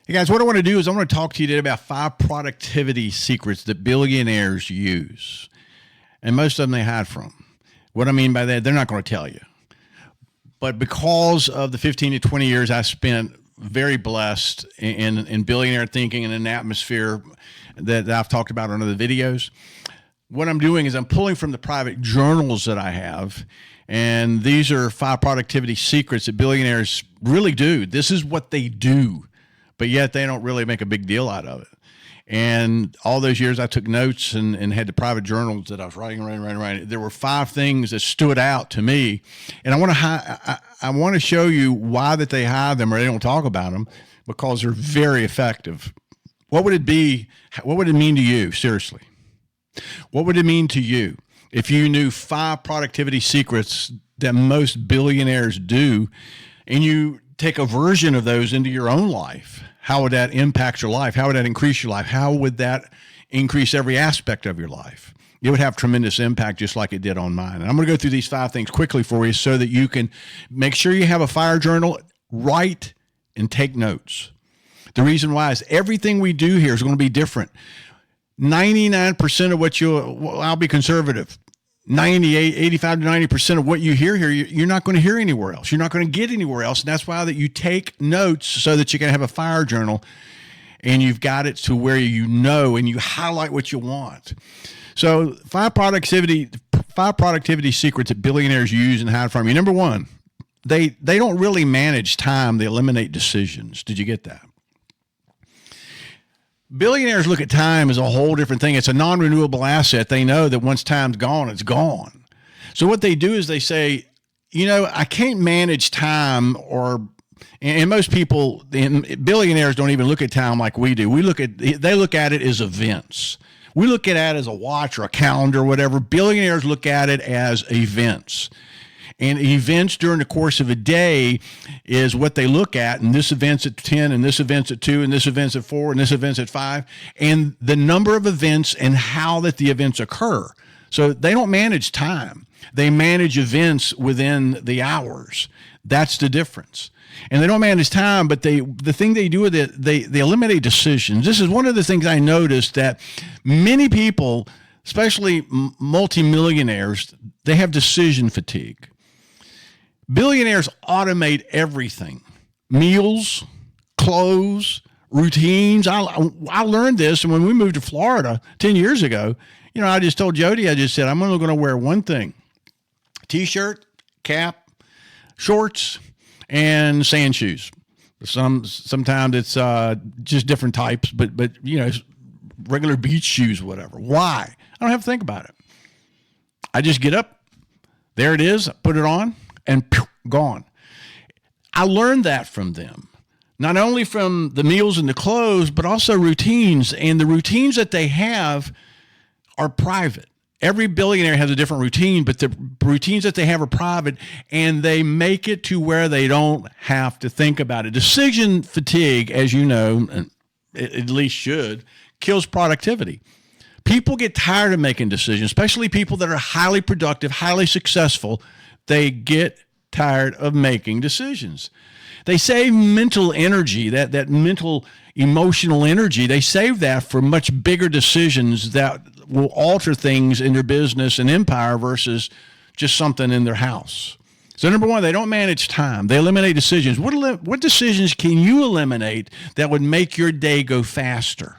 Hey guys, what I want to do is I want to talk to you today about 5 productivity secrets that billionaires use. And most of them they hide from. What I mean by that, they're not going to tell you. But because of the 15 to 20 years I spent very blessed in billionaire thinking and in an atmosphere that I've talked about on other videos, what I'm doing is I'm pulling from the private journals that I have. And these are 5 productivity secrets that billionaires really do. This is what they do. But yet they don't really make a big deal out of it. And all those years I took notes and had the private journals that I was writing. There were 5 things that stood out to me. And I want to show you why that they hide them or they don't talk about them, because they're very effective. What would it be? What would it mean to you? Seriously. What would it mean to you if you knew 5 productivity secrets that most billionaires do and you take a version of those into your own life? How would that impact your life? How would that increase your life? How would that increase every aspect of your life? It would have tremendous impact just like it did on mine. And I'm going to go through these 5 things quickly for you so that you can make sure you have a fire journal, write and take notes. The reason why is everything we do here is going to be different. 99% of what I'll be conservative. 85 to 90% of what you hear here, you're not going to hear anywhere else. You're not going to get anywhere else. And that's why that you take notes so that you can have a fire journal and you've got it to where you know and you highlight what you want. So 5 productivity secrets that billionaires use and hide from you. Number 1, they don't really manage time. They eliminate decisions. Did you get that? Billionaires look at time as a whole different thing. It's a non-renewable asset. They know that once time's gone, it's gone. So what they do is they say, I can't manage time, and most people, billionaires don't even look at time like we do. They look at it as events. We look at it as a watch or a calendar or whatever. Billionaires look at it as events. And events during the course of a day is what they look at. And this event's at 10, and this event's at 2, and this event's at 4, and this event's at 5. And the number of events and how that the events occur. So they don't manage time. They manage events within the hours. That's the difference. And they don't manage time, but the thing they do with it, they eliminate decisions. This is one of the things I noticed, that many people, especially multimillionaires, they have decision fatigue. Billionaires automate everything. Meals, clothes, routines. I learned this, and when we moved to Florida 10 years ago, I just told Jody, I just said, I'm only going to wear one thing: T-shirt, cap, shorts, and sand shoes. Sometimes it's just different types, but regular beach shoes, whatever. Why? I don't have to think about it. I just get up, there it is, put it on, and gone. I learned that from them, not only from the meals and the clothes, but also routines. And the routines that they have are private. Every billionaire has a different routine, but the routines that they have are private, and they make it to where they don't have to think about it. Decision fatigue, as you know, and at least should, kills productivity. People get tired of making decisions, especially people that are highly productive, highly successful. They get tired of making decisions. They save mental energy, that mental, emotional energy. They save that for much bigger decisions that will alter things in their business and empire versus just something in their house. So number 1, they don't manage time. They eliminate decisions. What decisions can you eliminate that would make your day go faster,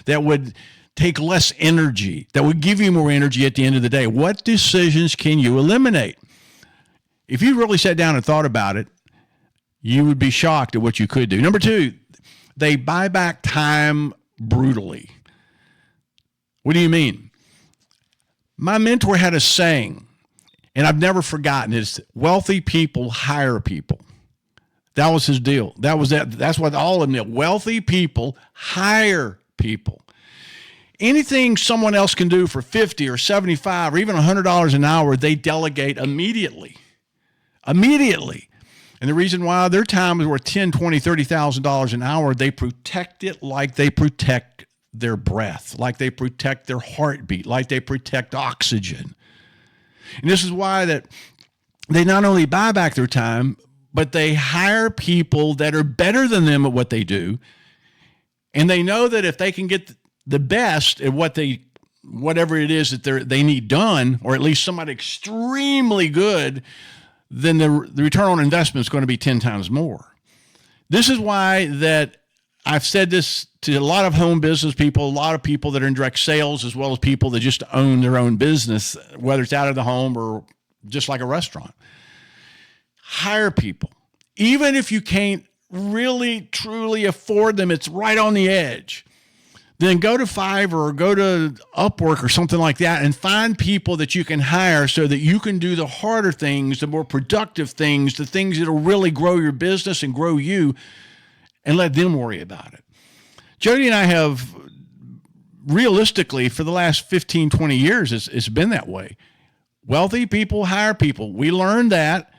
that would take less energy, that would give you more energy at the end of the day? What decisions can you eliminate? If you really sat down and thought about it, you would be shocked at what you could do. Number 2, they buy back time brutally. What do you mean? My mentor had a saying, and I've never forgotten it. It's wealthy people hire people. That was his deal. That's what all of them did. Wealthy people hire people. Anything someone else can do for $50 or $75 or even $100 an hour, they delegate immediately. Immediately. And the reason why their time is worth $10,000, $20,000, $30,000 an hour, they protect it like they protect their breath, like they protect their heartbeat, like they protect oxygen. And this is why that they not only buy back their time, but they hire people that are better than them at what they do. And they know that if they can get the best at whatever it is that they need done, or at least somebody extremely good, then the return on investment is going to be 10 times more. This is why that I've said this to a lot of home business people, a lot of people that are in direct sales, as well as people that just own their own business, whether it's out of the home or just like a restaurant. Hire people. Even if you can't really, truly afford them, it's right on the edge. Then go to Fiverr or go to Upwork or something like that and find people that you can hire so that you can do the harder things, the more productive things, the things that will really grow your business and grow you, and let them worry about it. Jody and I have realistically for the last 15, 20 years, it's been that way. Wealthy people hire people. We learned that,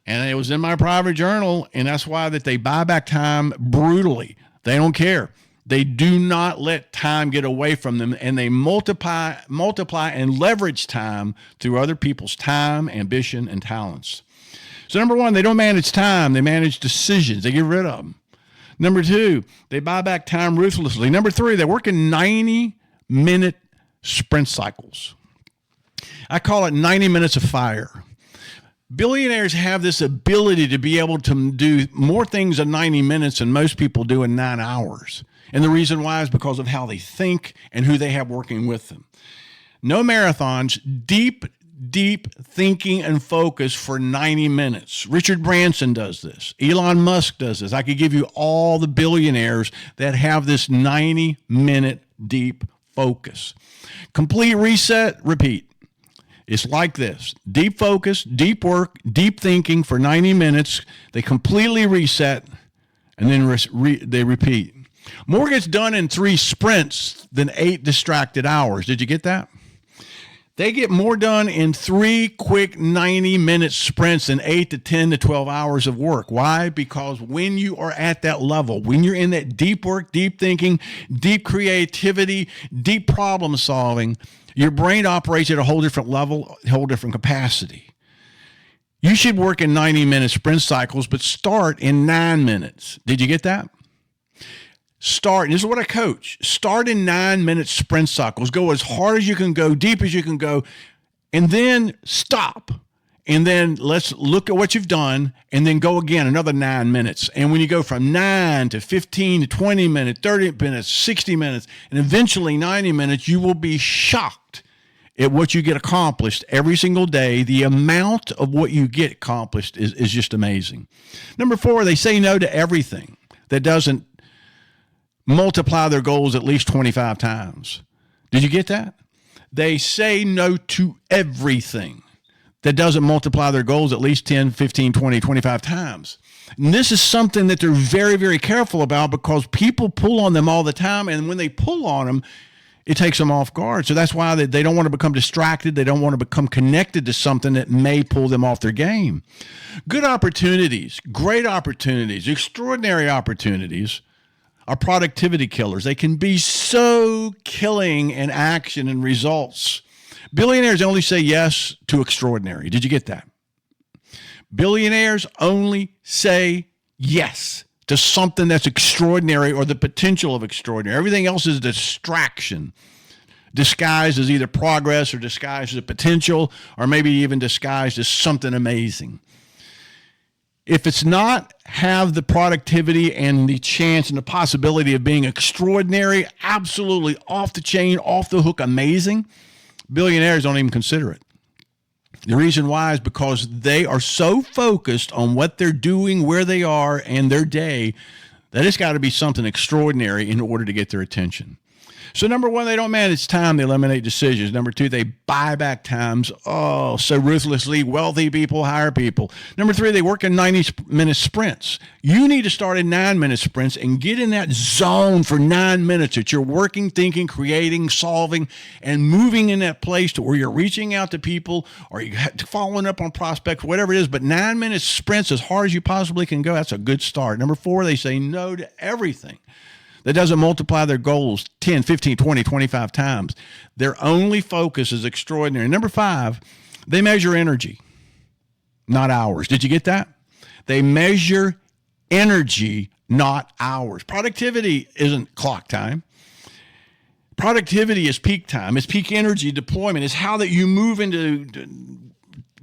and it was in my private journal, and that's why that they buy back time brutally. They don't care. They do not let time get away from them, and they multiply and leverage time through other people's time, ambition, and talents. So number one, they don't manage time. They manage decisions. They get rid of them. Number two, they buy back time ruthlessly. Number three, they work in 90-minute sprint cycles. I call it 90 minutes of fire. Billionaires have this ability to be able to do more things in 90 minutes than most people do in 9 hours. And the reason why is because of how they think and who they have working with them. No marathons, deep thinking and focus for 90 minutes. Richard Branson does this. Elon Musk does this. I could give you all the billionaires that have this 90-minute deep focus. Complete reset, repeat. It's like this. Deep focus, deep work, deep thinking for 90 minutes. They completely reset, and then they repeat. More gets done in 3 sprints than 8 distracted hours. Did you get that? They get more done in 3 quick 90-minute sprints than 8 to 10 to 12 hours of work. Why? Because when you are at that level, when you're in that deep work, deep thinking, deep creativity, deep problem solving, your brain operates at a whole different level, a whole different capacity. You should work in 90-minute sprint cycles, but start in 9 minutes. Did you get that? Start, and this is what I coach, start in 9-minute sprint cycles. Go as hard as you can go, deep as you can go, and then stop. And then let's look at what you've done, and then go again, another 9 minutes. And when you go from 9 to 15 to 20 minutes, 30 minutes, 60 minutes, and eventually 90 minutes, you will be shocked at what you get accomplished every single day. The amount of what you get accomplished is just amazing. Number 4, they say no to everything that doesn't multiply their goals at least 25 times. Did you get that? They say no to everything that doesn't multiply their goals at least 10, 15, 20, 25 times. And this is something that they're very, very careful about because people pull on them all the time. And when they pull on them, it takes them off guard. So that's why they don't want to become distracted. They don't want to become connected to something that may pull them off their game. Good opportunities, great opportunities, extraordinary opportunities are productivity killers. They can be so killing in action and results. Billionaires only say yes to extraordinary. Did you get that? Billionaires only say yes to something that's extraordinary or the potential of extraordinary. Everything else is a distraction, disguised as either progress or disguised as a potential, or maybe even disguised as something amazing. If it's not have the productivity and the chance and the possibility of being extraordinary, absolutely off the chain, off the hook, amazing, billionaires don't even consider it. The reason why is because they are so focused on what they're doing, where they are, and their day, that it's got to be something extraordinary in order to get their attention. So number 1, they don't manage time. They eliminate decisions. Number 2, they buy back times. Oh, so ruthlessly. Wealthy people hire people. Number 3, they work in 90-minute sprints. You need to start in 9-minute sprints and get in that zone for 9 minutes that you're working, thinking, creating, solving, and moving in that place to where you're reaching out to people or you're following up on prospects, whatever it is. But 9-minute sprints as hard as you possibly can go, that's a good start. Number 4, they say no to everything that doesn't multiply their goals 10, 15, 20, 25 times. Their only focus is extraordinary. Number 5, they measure energy, not hours. Did you get that? They measure energy, not hours. Productivity isn't clock time. Productivity is peak time. It's peak energy deployment. It's how that you move into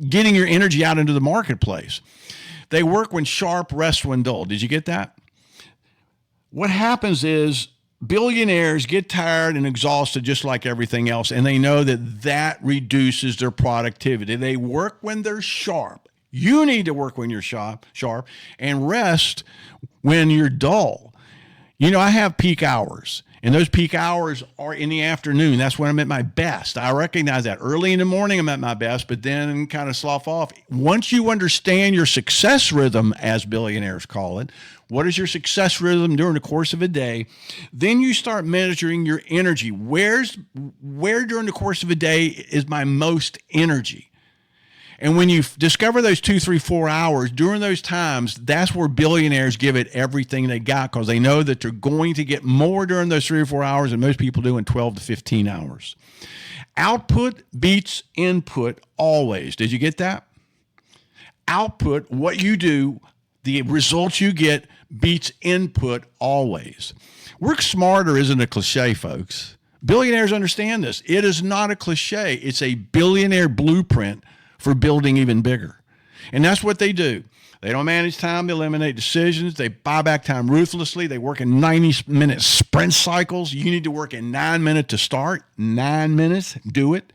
getting your energy out into the marketplace. They work when sharp, rest when dull. Did you get that? What happens is billionaires get tired and exhausted just like everything else, and they know that reduces their productivity. They work when they're sharp. You need to work when you're sharp and rest when you're dull. You know, I have peak hours, and those peak hours are in the afternoon. That's when I'm at my best. I recognize that. Early in the morning, I'm at my best, but then kind of slough off. Once you understand your success rhythm, as billionaires call it, what is your success rhythm during the course of a day? Then you start measuring your energy. Where during the course of a day is my most energy? And when you discover those 2, 3, 4 hours, during those times, that's where billionaires give it everything they got, because they know that they're going to get more during those 3 or 4 hours than most people do in 12 to 15 hours. Output beats input always. Did you get that? Output, what you do, the results you get, beats input always. Work smarter isn't a cliche, folks. Billionaires understand this. It is not a cliche. It's a billionaire blueprint for building even bigger. And that's what they do. They don't manage time, they eliminate decisions, they buy back time ruthlessly, they work in 90-minute sprint cycles. You need to work in 9 minutes to start. 9 minutes, do it.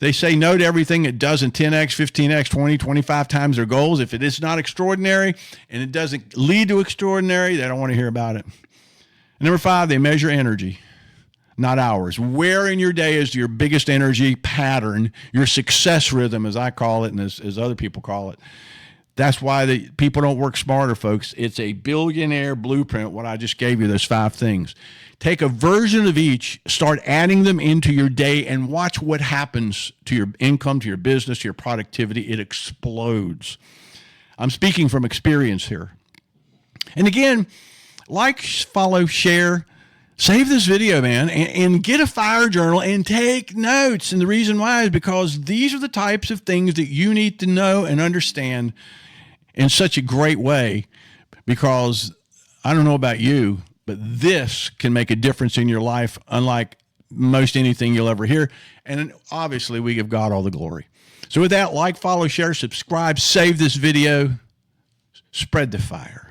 They say no to everything that doesn't 10x, 15x, 20, 25 times their goals. If it is not extraordinary and it doesn't lead to extraordinary, they don't want to hear about it. And number 5, they measure energy, not hours. Where in your day is your biggest energy pattern, your success rhythm, as I call it, and as other people call it? That's why the people don't work smarter, folks. It's a billionaire blueprint, what I just gave you, those 5 things. Take a version of each, start adding them into your day, and watch what happens to your income, to your business, to your productivity. It explodes. I'm speaking from experience here. And again, like, follow, share, save this video, man, and get a fire journal and take notes. And the reason why is because these are the types of things that you need to know and understand in such a great way, because I don't know about you, but this can make a difference in your life unlike most anything you'll ever hear. And obviously, we give God all the glory. So with that, like, follow, share, subscribe, save this video, spread the fire.